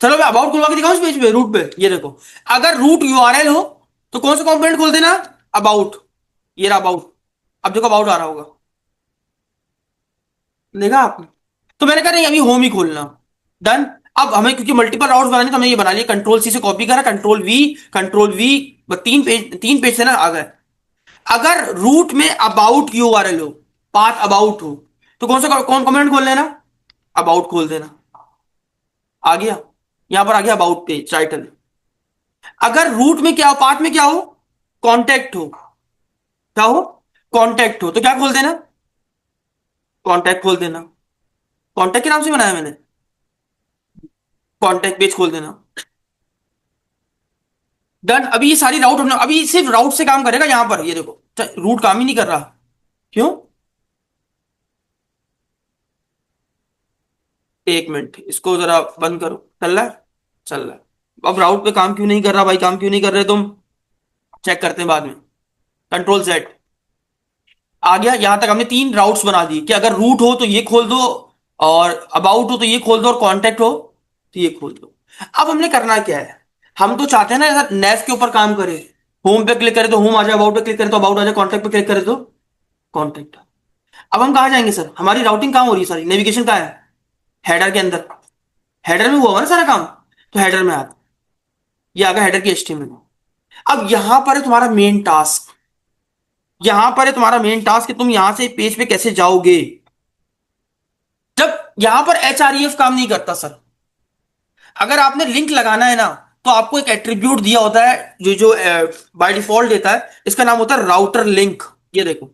चलो मैं अबाउट खुलवा के दिखाऊं इस पेज पे, रूट पे, ये देखो, अगर रूट यूआरएल हो तो कौन सा कंपोनेंट खोल देना, अबाउट। ये रहा अबाउट। अब देखो अबाउट आ रहा होगा, देखा आपने। तो मैंने कहा नहीं, अभी होम ही खोलना। डन। अब हमें क्योंकि मल्टीपल राउट्स बनाने, तो हमने ये बना लिया, कंट्रोल सी से कॉपी करा, control we, control we, 3 page, 3 page से ना आ गए। अगर रूट में अबाउट यूआरएल हो, पाथ अबाउट हो, तो कौन कमेंट खोल लेना, अबाउट खोल देना। आ गया, यहां पर आ गया अबाउट पेज टाइटल। अगर रूट में क्या हो, पाथ में क्या हो, कांटेक्ट हो, क्या हो, कांटेक्ट हो, तो क्या खोल देना, कांटेक्ट खोल देना। कांटेक्ट के नाम से बनाया मैंने, कांटेक्ट पेज खोल देना। डन। अभी ये सारी राउट हमने, अभी सिर्फ राउट से काम करेगा यहां पर, ये देखो रूट काम ही नहीं कर रहा। क्यों? एक मिनट, इसको जरा बंद करो। चल रहा है, चल रहा है। अब राउट पे काम क्यों नहीं कर रहा भाई, काम क्यों नहीं कर रहे तुम? चेक करते हैं बाद में। Control Z. आ गया। यहां तक हमने तीन राउट्स बना दिए कि अगर रूट हो तो ये खोल दो, और अबाउट हो तो ये खोल दो, और कांटेक्ट हो तो ये खोल दो। अब हमने करना क्या है, हम तो चाहते हैं ना ऐसा नेव के ऊपर काम करे। होम पे क्लिक करे तो होम आ जाए, अबाउट पे क्लिक करे तो अबाउट आ जाए, कॉन्टेक्ट पे क्लिक करे तो कॉन्टेक्ट। अब हम कहाँ जाएंगे सर, हमारी राउटिंग कहाँ हो रही है, सारी नेविगेशन कहाँ है, हेडर के अंदर। हेडर में हुआ हुआ ना सारा काम, तो हेडर में आता, ये आ गया हेडर की एचटीएमएल। अब यहां पर है तुम्हारा मेन टास्क, यहां पर है तुम्हारा मेन टास्क कि तुम यहां से पेज पे कैसे जाओगे। जब यहां पर एचआरईएफ काम नहीं करता सर, अगर आपने लिंक लगाना है ना, तो आपको एक एट्रीब्यूट दिया होता है, जो जो बाय डिफॉल्ट देता है, इसका नाम होता है राउटर लिंक। ये देखो,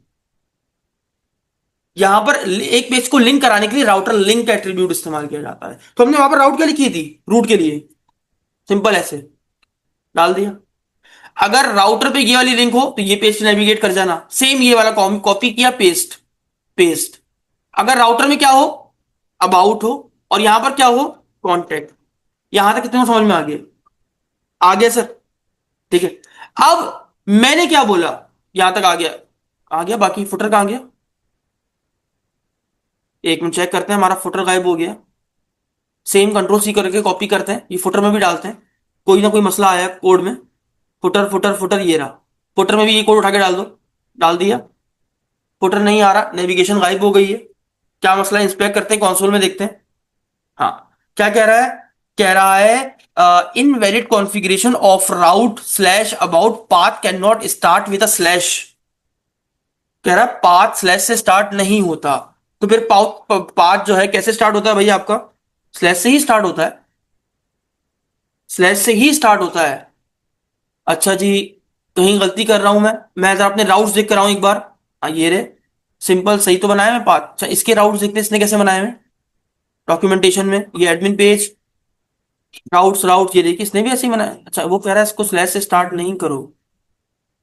यहां पर एक पेज को लिंक कराने के लिए राउटर लिंक का एट्रीब्यूट इस्तेमाल किया जाता है। तो हमने वहां पर राउट क्या लिखी थी, रूट के लिए, सिंपल ऐसे डाल दिया। अगर राउटर पे ये वाली लिंक हो तो ये पेज नेविगेट कर जाना, सेम ये वाला कॉपी किया, पेस्ट, पेस्ट। अगर राउटर में क्या हो, अबाउट हो, और यहां पर क्या हो, कॉन्टेक्ट। यहां तक कितने समझ में आ गया, आ गया सर? ठीक है। अब मैंने क्या बोला, यहां तक आ गया, आ गया, बाकी फुटर कहां गया? एक मिनट चेक करते हैं, हमारा फुटर गायब हो गया। सेम कंट्रोल सी करके कॉपी करते हैं, ये फुटर में भी डालते हैं, कोई ना कोई मसला आया कोड में। फुटर फुटर फुटर, ये रहा। फुटर में भी ये कोड उठा के डाल दो, डाल दिया। फुटर नहीं आ रहा, नेविगेशन गायब हो गई है। क्या मसला है, इंस्पेक्ट करते हैं, कंसोल में देखते हैं। हाँ, क्या कह रहा है, कह रहा है invalid configuration of route slash about path can not start with a slash. कह रहा है पाथ स्लैश से स्टार्ट नहीं होता। तो फिर पाथ जो है कैसे स्टार्ट होता है भैया आपका, स्लैश से ही स्टार्ट होता है, स्लैश से ही स्टार्ट होता है। अच्छा जी, कहीं गलती कर रहा हूं मैं जरा अपने राउट्स देख कर आऊं एक बार। हाँ ये रे, सिंपल सही तो बनाया मैं पाथ। अच्छा, इसके राउट्स देखते हैं इसने कैसे बनाए हैं, डॉक्यूमेंटेशन में ये एडमिन पेज, राउट्स राउट्स, ये देखिए इसने भी ऐसे ही बनाया। अच्छा, वो कह रहा है इसको स्लैश से स्टार्ट नहीं करो।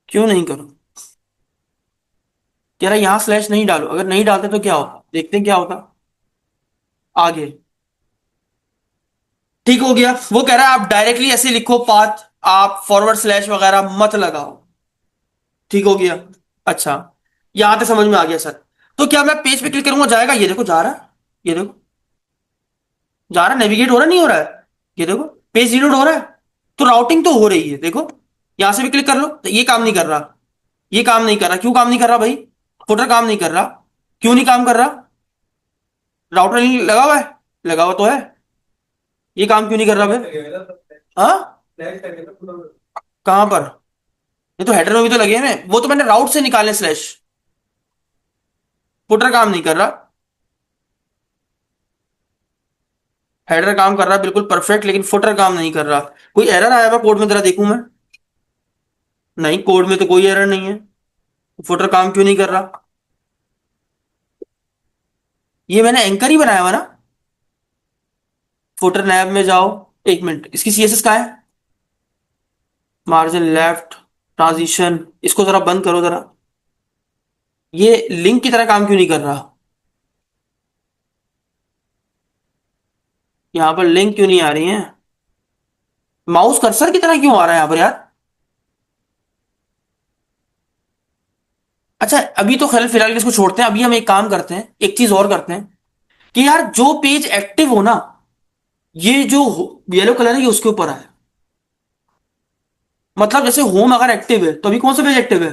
क्यों नहीं करो? कह रहा है यहां स्लैश नहीं डालो, अगर नहीं डालते तो क्या होता, देखते हैं क्या होता आगे। ठीक हो गया। वो कह रहा है आप डायरेक्टली ऐसे लिखो पाथ, आप फॉरवर्ड स्लैश वगैरह मत लगाओ। ठीक हो गया। अच्छा, यहां तक समझ में आ गया सर। तो क्या मैं पेज पे क्लिक करूंगा जाएगा, ये देखो जा रहा है, ये देखो जा रहा है, नेविगेट हो रहा है, नहीं हो रहा है, ये देखो पेज रीलोड हो रहा है। तो राउटिंग तो हो रही है, देखो यहां से भी क्लिक कर लो तो ये काम नहीं कर रहा, ये काम नहीं कर रहा। क्यों काम नहीं कर रहा भाई, फुटर काम नहीं कर रहा, क्यों नहीं काम कर रहा, राउटर नहीं लगा हुआ है, लगा हुआ तो है, ये काम क्यों नहीं कर रहा भाई? हाँ, कहां पर, ये तो हेडर में भी तो लगे हैं, वो तो मैंने राउट से निकाले स्लैश। फुटर काम नहीं कर रहा, हेडर काम कर रहा है बिल्कुल परफेक्ट, लेकिन फुटर काम नहीं कर रहा। कोई एरर आया हुआ कोड में, जरा देखूं मैं। नहीं, कोड में तो कोई एरर नहीं है, फुटर काम क्यों नहीं कर रहा? ये मैंने एंकर ही बनाया हुआ ना। फुटर नैब में जाओ, एक मिनट, इसकी सीएसएस कहाँ है, मार्जिन लेफ्ट, ट्रांजिशन, इसको जरा बंद करो जरा। ये लिंक की तरह काम क्यों नहीं कर रहा, यहां पर लिंक क्यों नहीं आ रही है, माउस कर्सर की तरह क्यों आ रहा है यहां पर यार? अच्छा, अभी तो खैर फिलहाल इसको छोड़ते हैं, अभी हम एक काम करते हैं, एक चीज और करते हैं कि यार जो पेज एक्टिव हो ना, ये जो येलो कलर है ये उसके ऊपर है। मतलब जैसे होम अगर एक्टिव है तो अभी कौन सा पेज एक्टिव है,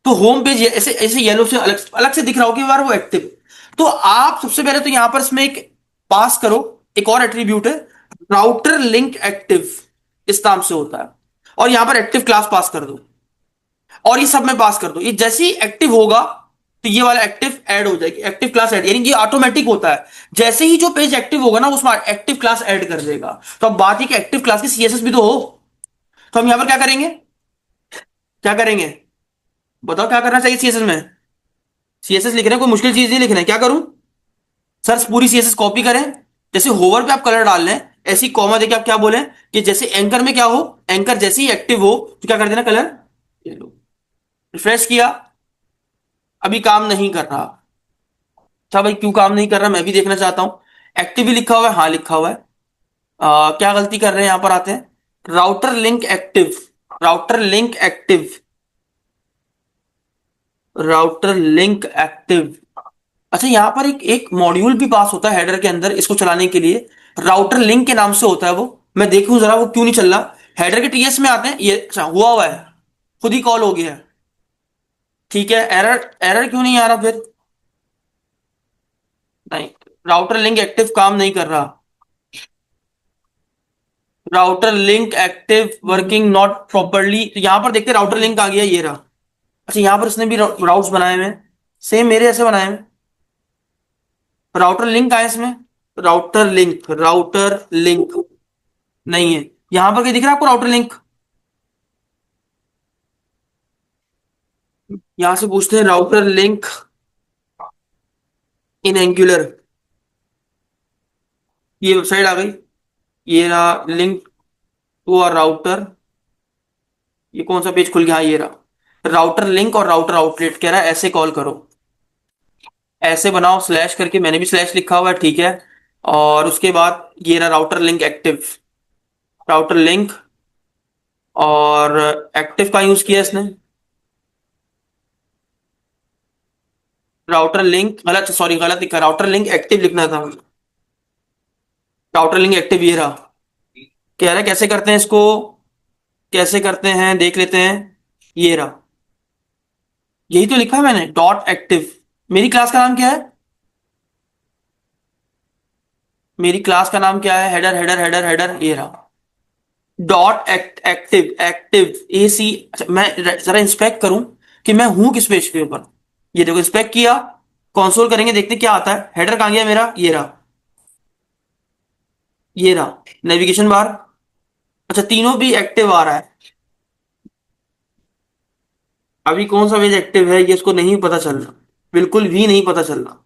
तो होम पेज ऐसे ऐसे येलो से अलग अलग से दिख रहा हो कि यार वो एक्टिव है। तो आप सबसे पहले तो यहां पर इसमें एक पास करो, एक और एट्रीब्यूट है, राउटर लिंक एक्टिव, इस नाम से होता है। और यहां पर एक्टिव क्लास पास कर दो, और ये सब में पास कर दो। ये जैसे ही एक्टिव होगा तो ये वाला एक्टिव ऐड हो जाएगी, एक्टिव क्लास ऐड, यानी कि ये ऑटोमेटिक होता है। जैसे ही जो पेज एक्टिव होगा ना, उसमें एक्टिव क्लास ऐड कर देगा। तो अब बात है कि एक्टिव क्लास की सीएसएस भी तो हो। तो हम यहां पर क्या करेंगे, क्या करेंगे, बताओ क्या करना चाहिए सीएसएस में। सीएसएस लिख रहे हैं, कोई मुश्किल चीज नहीं लिख रहे हैं, क्या करूं, सर पूरी सीएसएस कॉपी करें, जैसे होवर पे आप कलर डाल लें, ऐसी कॉमा देके आप क्या बोले कि जैसे एंकर में क्या हो, एंकर जैसे ही एक्टिव हो तो क्या कर देना कलर येलो। रिफ्रेश किया, अभी काम नहीं कर रहा। अच्छा भाई क्यों काम नहीं कर रहा, मैं भी देखना चाहता हूं। एक्टिव भी लिखा हुआ है, हाँ लिखा हुआ है। क्या गलती कर रहे हैं, यहां पर आते हैं, router link active, router link active, router link active. अच्छा यहां पर एक एक मॉड्यूल भी पास होता है हेडर के अंदर इसको चलाने के लिए, राउटर लिंक के नाम से होता है वो, मैं देखूं जरा वो क्यों नहीं चल रहा। हेडर के टीएस में आते हैं ये, अच्छा हुआ हुआ है, खुद ही कॉल हो गया है। ठीक है, एरर एरर क्यों नहीं आ रहा फिर, नहीं, राउटर लिंक एक्टिव काम नहीं कर रहा, router link active working not properly, तो यहां पर देखते राउटर लिंक आ गया, ये रहा। अच्छा यहां पर इसने भी राउट्स बनाए हुए हैं, सेम मेरे ऐसे बनाए हैं, राउटर लिंक आया इसमें, राउटर लिंक, राउटर लिंक नहीं है। यहां पर क्या दिख रहा है आपको, राउटर लिंक, यहां से पूछते हैं राउटर लिंक इन एंगुलर, ये वेबसाइट आ गई, ये रहा लिंक टू अ राउटर, ये कौन सा पेज खुल गया, हाँ ये रहा, राउटर लिंक और राउटर आउटलेट कह रहा है ऐसे कॉल करो, ऐसे बनाओ स्लैश करके, मैंने भी स्लैश लिखा हुआ है, ठीक है। और उसके बाद ये रहा router link active, router link, और एक्टिव का यूज किया इसने, राउटर लिंक गलत, सॉरी गलत लिखा, राउटर लिंक एक्टिव लिखना था, राउटर लिंक एक्टिव ये रहा। कह रहा है कैसे करते हैं इसको, कैसे करते हैं देख लेते हैं, ये रहा, यही तो लिखा है मैंने, डॉट एक्टिव। मेरी क्लास का नाम क्या है, मेरी क्लास का नाम क्या है, हेडर हेडर हेडर हेडर, ये रहा, डॉट एक्टिव, एक्टिव ए सी। अच्छा मैं जरा इंस्पेक्ट करूं कि मैं हूं किस पेज के ऊपर, ये देखो इंस्पेक्ट किया, कंसोल करेंगे देखते क्या आता है, हेडर कहां गया मेरा, ये रहा, ये रहा नेविगेशन बार। अच्छा तीनों भी एक्टिव आ रहा है, अभी कौन सा पेज एक्टिव है ये इसको नहीं पता चल रहा, बिल्कुल भी नहीं पता चल रहा।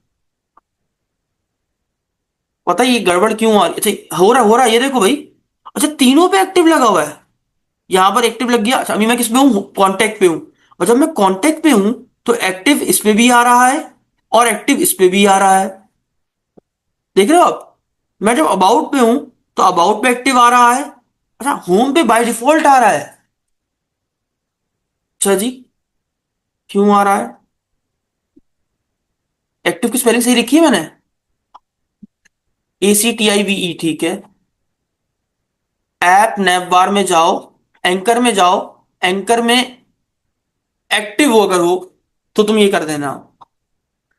पता है ये गड़बड़ क्यों आ रही, अच्छा हो रहा है, ये देखो भाई, अच्छा तीनों पे एक्टिव लगा हुआ है, यहां पर एक्टिव लग गया। अच्छा अभी मैं किस पे हूं, कांटेक्ट पे हूं, और जब मैं कांटेक्ट पे हूं तो एक्टिव इस पे भी आ रहा है और एक्टिव इस पे भी आ रहा है, देख रहे हो आप। मैं जब अबाउट पे हूं तो अबाउट पे एक्टिव आ रहा है, अच्छा होम पे बाय डिफॉल्ट आ रहा है। अच्छा जी, क्यों आ रहा है, एक्टिव की स्पेलिंग सही लिखी है मैंने, ACTIVE, ठीक है। ऐप नैप बार में जाओ, एंकर में जाओ, एंकर में एक्टिव हो अगर हो तो तुम ये कर देना,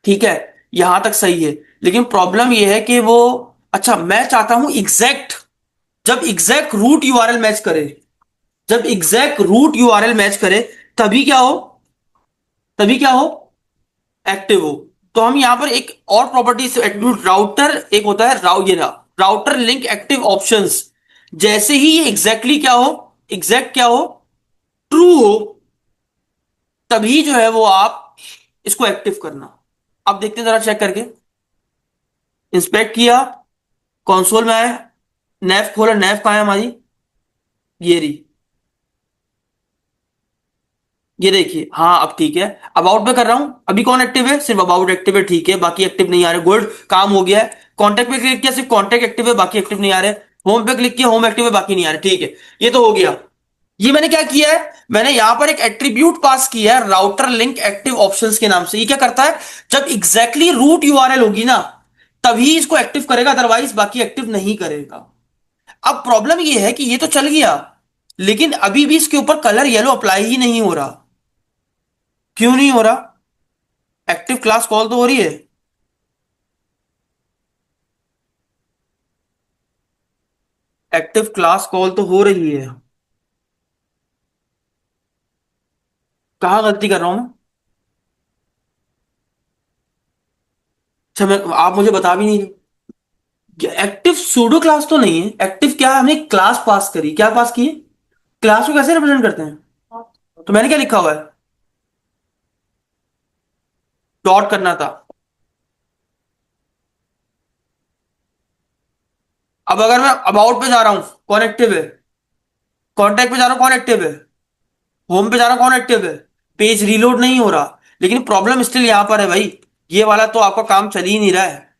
ठीक है, यहां तक सही है। लेकिन प्रॉब्लम ये है कि वो, अच्छा मैं चाहता हूं एग्जैक्ट, जब एग्जैक्ट रूट यूआरएल मैच करे, जब एग्जैक्ट रूट यूआरएल मैच करे तभी क्या हो, तभी क्या हो, एक्टिव हो। तो हम यहां पर एक और प्रॉपर्टी से एट्रीब्यूट राउटर, एक होता है ये रहा राउटर लिंक एक्टिव ऑप्शंस, जैसे ही ये एग्जैक्टली क्या हो, एग्जैक्ट क्या हो, ट्रू हो, तभी जो है वो आप इसको एक्टिव करना। अब देखते हैं जरा चेक करके, इंस्पेक्ट किया, कंसोल में आए, नैफ खोला, नैफ कहाँ है हमारी, ये रही, ये देखिए, हाँ अब ठीक है। अबाउट पे कर रहा हूं, अभी कौन एक्टिव है, सिर्फ अबाउट एक्टिव है, ठीक है, बाकी एक्टिव नहीं आ रहे, गुड काम हो गया है। कॉन्टेक्ट पे क्लिक किया, सिर्फ कॉन्टेक्ट एक्टिव है, बाकी एक्टिव नहीं आ रहे। होम पे क्लिक किया, होम एक्टिव है, बाकी नहीं आ रहे, ठीक है, ये तो हो गया। ये मैंने क्या किया है, मैंने यहां पर एक एट्रीब्यूट पास किया है राउटर लिंक एक्टिव ऑप्शंस के नाम से। ये क्या करता है, जब एग्जैक्टली रूट यूआरएल होगी ना तभी इसको एक्टिव करेगा, अदरवाइज बाकी एक्टिव नहीं करेगा। अब प्रॉब्लम ये है कि ये तो चल गया, लेकिन अभी भी इसके ऊपर कलर येलो अप्लाई ही नहीं हो रहा, क्यों नहीं हो रहा, एक्टिव क्लास कॉल तो हो रही है, एक्टिव क्लास कॉल तो हो रही है, कहाँ गलती कर रहा हूं मैं। अच्छा मैं, आप मुझे बता भी नहीं रहे, एक्टिव सूडो क्लास तो नहीं है, एक्टिव क्या है, हमने क्लास पास करी, क्या पास की है, क्लास को कैसे रिप्रेजेंट करते हैं? तो मैंने क्या लिखा हुआ है? डॉट करना था। अब अगर मैं अबाउट पे जा रहा हूं, कौन एक्टिव है? कॉन्टैक्ट पे जा रहा हूं, कौन एक्टिव है? होम पे जा रहा हूं, कौन एक्टिव है? पेज रीलोड नहीं हो रहा। लेकिन प्रॉब्लम स्टिल यहां पर है भाई। ये वाला तो आपका काम चल ही नहीं रहा है।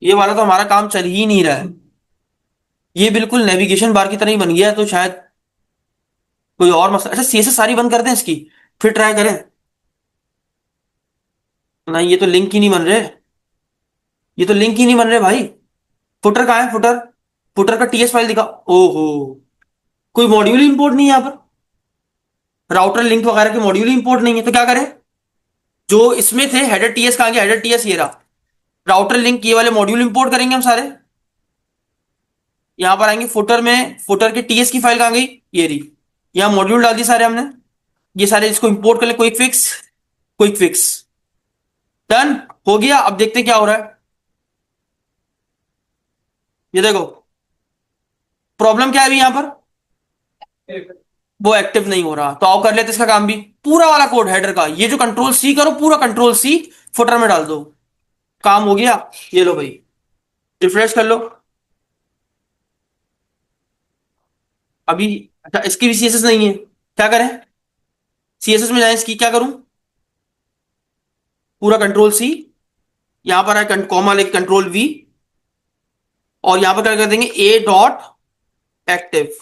ये वाला तो हमारा काम चल ही नहीं रहा है। ये बिल्कुल नेविगेशन बार की तरह ही बन गया है, तो शायद कोई और मसला। अच्छा, सीएसएस सारी बंद कर दें इसकी, फिर ट्राई करें। नहीं, ये तो लिंक ही नहीं बन रहे। ये तो लिंक ही नहीं बन रहे भाई। फुटर कहाँ है? फुटर, फुटर का टीएस फाइल दिखा। ओहो, कोई मॉड्यूल इंपोर्ट नहीं है यहाँ पर। राउटर लिंक वगैरह के मॉड्यूल इंपोर्ट नहीं है, तो क्या करें? जो इसमें थे हेडर टीएस कहाँ गया? हेडर टीएस ये रहा। राउटर लिंक ये वाले मॉड्यूल इंपोर्ट करेंगे हम सारे। यहां पर आएंगे फुटर में, फुटर के टीएस की फाइल कहाँ गई? ये रही। यहाँ मॉड्यूल डाल दिए सारे हमने। ये सारे इसको इंपोर्ट कर ले। Quick fix, quick fix, done हो गया। अब देखते हैं क्या हो रहा है। ये देखो, प्रॉब्लम क्या है अभी यहां पर? वो एक्टिव नहीं हो रहा। तो आओ कर लेते इसका काम भी। पूरा वाला कोड हेडर का, ये जो कंट्रोल सी करो, पूरा कंट्रोल सी फुटर में डाल दो। काम हो गया। ये लो भाई, रिफ्रेश कर लो अभी। अच्छा, इसकी भी सीएसएस नहीं है, क्या करें? सीएसएस में जाए, इसकी क्या करूं? पूरा कंट्रोल सी, यहां पर है कॉमा लेके कंट्रोल वी, और यहां पर क्या कर देंगे? ए डॉट एक्टिव।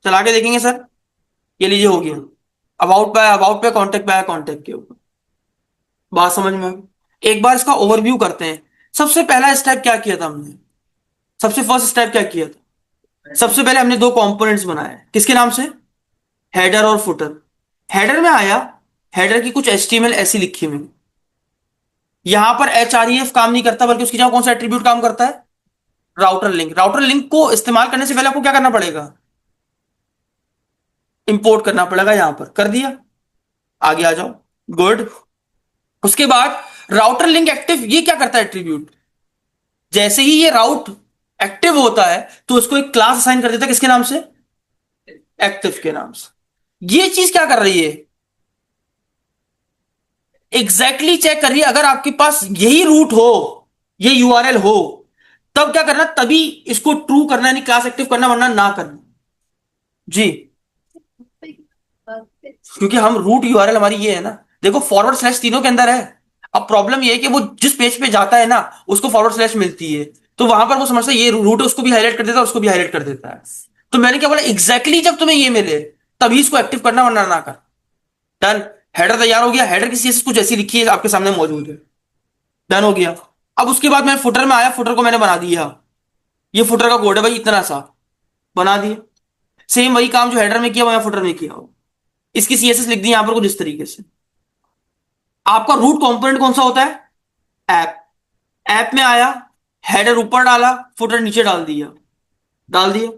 चला के देखेंगे सर। ये लीजिए, हो गया। अबाउट पे, अबाउट पे, कांटेक्ट पे, कांटेक्ट के ऊपर। बात समझ में आ गई? एक बार इसका ओवरव्यू करते हैं। सबसे पहला स्टेप क्या किया था हमने? सबसे फर्स्ट स्टेप क्या किया था? सबसे पहले हमने दो कंपोनेंट्स बनाए, किसके नाम से? हेडर और फुटर। हेडर में आया, हेडर की कुछ एचटीएमएल ऐसी लिखी हुई। यहां पर एचआरईएफ काम नहीं करता, बल्कि उसकी जगह कौन सा एट्रीब्यूट काम करता है? Router link. राउटर लिंक को इस्तेमाल करने से पहले आपको क्या करना पड़ेगा? इंपोर्ट करना पड़ेगा। यहां पर कर दिया, आगे आ जाओ। गुड। उसके बाद राउटर लिंक एक्टिव, ये क्या करता है एट्रीब्यूट? जैसे ही ये राउट एक्टिव होता है, तो उसको एक क्लास असाइन कर देता है, किसके नाम से? एक्टिव के नाम से। ये चीज क्या कर रही है? एग्जैक्टली चेक कर रही है। अगर आपके पास यही रूट हो, ये यूआरएल हो, तब क्या करना? तभी इसको ट्रू करना, यानी क्लास एक्टिव करना, वरना ना करना। जी, क्योंकि हम रूट यूआरएल हमारी ये है ना। देखो, फॉरवर्ड स्लैश तीनों के अंदर है। अब प्रॉब्लम ये है कि वो जिस पेज पे जाता है ना, उसको फॉरवर्ड स्लैश मिलती है। तो वहां पर वो समझता है ये रूट है, उसको भी हाईलाइट कर देता है, उसको भी हाईलाइट कर देता है। तो मैंने क्या बोला? एग्जैक्टली जब तुम्हें ये मिले, तभी इसको एक्टिव करना, वरना ना कर। डन। हेडर तैयार हो गया। हेडर की सीएसएस कुछ ऐसी लिखी है, आपके सामने मौजूद है। डन हो गया। अब उसके बाद मैं फुटर में आया, फुटर को मैंने बना दिया। ये फुटर का कोड है भाई, इतना सा बना दिया। सेम वही काम जो हेडर में किया, मैं फुटर में किया हो। इसकी सीएसएस लिख दी यहां पर कुछ इस तरीके से। आपका रूट कंपोनेंट कौन सा होता है? ऐप। ऐप में आया, हेडर ऊपर डाला, फुटर नीचे डाल दिया। डाल दिया।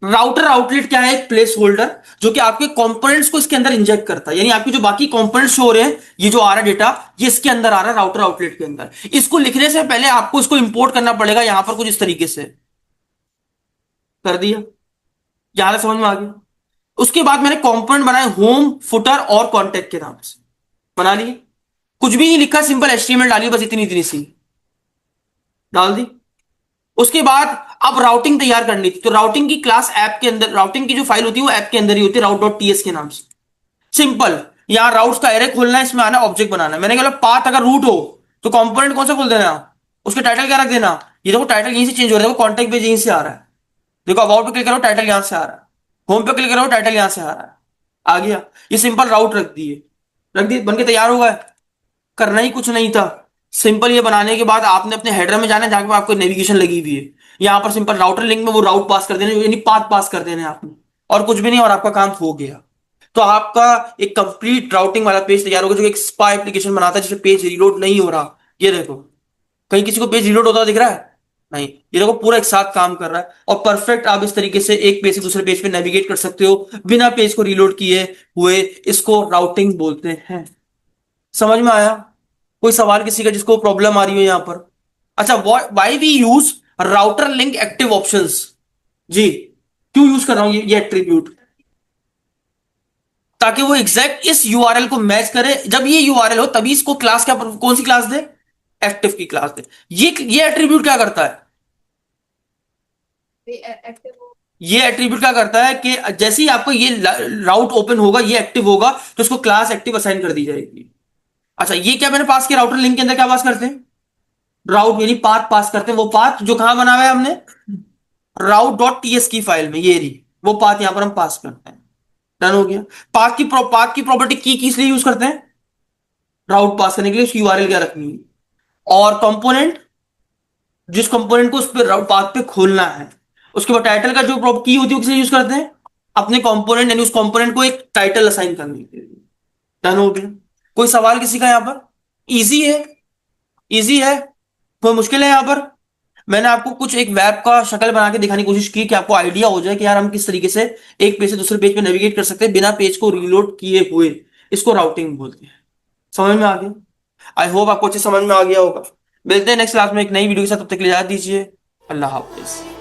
राउटर आउटलेट क्या है? एक प्लेस होल्डर, जो कि आपके कंपोनेंट्स को इसके अंदर इंजेक्ट करता है। यानी आपके जो बाकी कंपोनेंट्स शो हो रहे हैं, ये जो आ रहा है डेटा, ये इसके अंदर आ रहा है, राउटर आउटलेट के अंदर। इसको लिखने से पहले आपको इसको इंपोर्ट करना पड़ेगा यहां पर कुछ इस तरीके से। कर दिया। यहां तक समझ में आ गया? उसके बाद मैंने कंपोनेंट बनाए होम, फुटर और कॉन्टेक्ट के नाम से। बना लिए। कुछ भी नहीं लिखा, सिंपल एचटीएमएल डाली, बस इतनी इतनी सी डाल दी। उसके बाद अब राउटिंग तैयार करनी थी, तो राउटिंग की क्लास ऐप के अंदर, राउटिंग की जो फाइल होती है वो ऐप के अंदर ही होती है, राउट डॉट टीएस के नाम से। सिंपल। यहां राउट्स का एरे खोलना है, इसमें आना, ऑब्जेक्ट बनाना है। मैंने कहा पाथ अगर रूट हो, तो कंपोनेंट कौन सा खोल देना, उसके टाइटल क्या रख देना। ये देखो, टाइटल यहीं से चेंज हो रहा है, देखो कॉन्टेक्ट पेज यहीं से आ रहा है। देखो, अबाउट पे क्लिक करो, टाइटल यहां से आ रहा है। होम पे क्लिक करो, टाइटल यहां से आ रहा है। आ गया। ये सिंपल राउट रख दिए। रख दिए, बन के तैयार हो गए। करना ही कुछ नहीं था। सिंपल ये बनाने के बाद आपने अपने हेडर में जाना है, जहां पर आपको नेविगेशन लगी हुई है। यहां पर सिंपल राउटर लिंक में वो राउट पास कर देना, यानी पाथ पास कर देना है आपने। और कुछ भी नहीं, और आपका काम हो गया। तो आपका एक कंप्लीट राउटिंग वाला पेज तैयार होगा, जो एक स्पा एप्लीकेशन बनाता है, जिसमें पेज रीलोड नहीं हो रहा। ये देखो, कहीं किसी को पेज रीलोड होता दिख रहा है? नहीं। ये देखो, पूरा एक साथ काम कर रहा है, और परफेक्ट आप इस तरीके से एक पेज से दूसरे पेज पे नेविगेट कर सकते हो, बिना पेज को रीलोड किए हुए। इसको राउटिंग बोलते हैं। समझ में आया? कोई सवाल किसी का जिसको प्रॉब्लम आ रही हो यहां पर? अच्छा, why we use router link active options? जी, क्यों यूज कर रहा हूं ये एट्रीब्यूट? ताकि वो एग्जैक्ट इस यूआरएल को मैच करे। जब ये यूआरएल हो तभी इसको क्लास क्या, कौन सी क्लास दे? एक्टिव की क्लास दे। ये एट्रीब्यूट क्या करता है? ये एट्रीब्यूट क्या करता है कि जैसे ही आपको ये राउट ओपन होगा, ये एक्टिव होगा, तो इसको क्लास एक्टिव असाइन कर दी जाएगी। अच्छा, ये क्या मैंने पास किया राउटर लिंक के अंदर, क्या पास करते हैं? राउट यानी पाथ पास करते हैं। वो पाथ जो कहां बना हुआ है हमने, राउट डॉट टीएस की फाइल में, ये रही वो पाथ, यहां पर हम पास करते हैं। डन हो गया। पाथ की प्रॉपर्टी की किस लिए यूज करते हैं? राउट पास करने के लिए उसकी यूआरएल क्या रखनी है। और कंपोनेंट, जिस कंपोनेंट को उस पर राउट पाथ पे खोलना है, उसके बाद टाइटल का जो की होती है वो किस लिए यूज करते हैं? अपने कंपोनेंट यानी उस कंपोनेंट को एक टाइटल असाइन करने के लिए। डन हो गया। कोई सवाल किसी का यहां पर? इजी है, इजी है, कोई मुश्किल है यहां पर? मैंने आपको कुछ एक वेब का शक्ल बना के दिखाने की कोशिश की कि आपको आइडिया हो जाए कि यार हम किस तरीके से एक पेज से दूसरे पेज पे नेविगेट कर सकते हैं बिना पेज को रीलोड किए हुए। इसको राउटिंग बोलते हैं। समझ में आ गया? आई होप आपको अच्छे समझ में आ गया होगा। मिलते हैं नेक्स्ट क्लास में एक नई वीडियो के साथ, तब तक के लिए इजाजत दीजिए। अल्लाह हाफिज।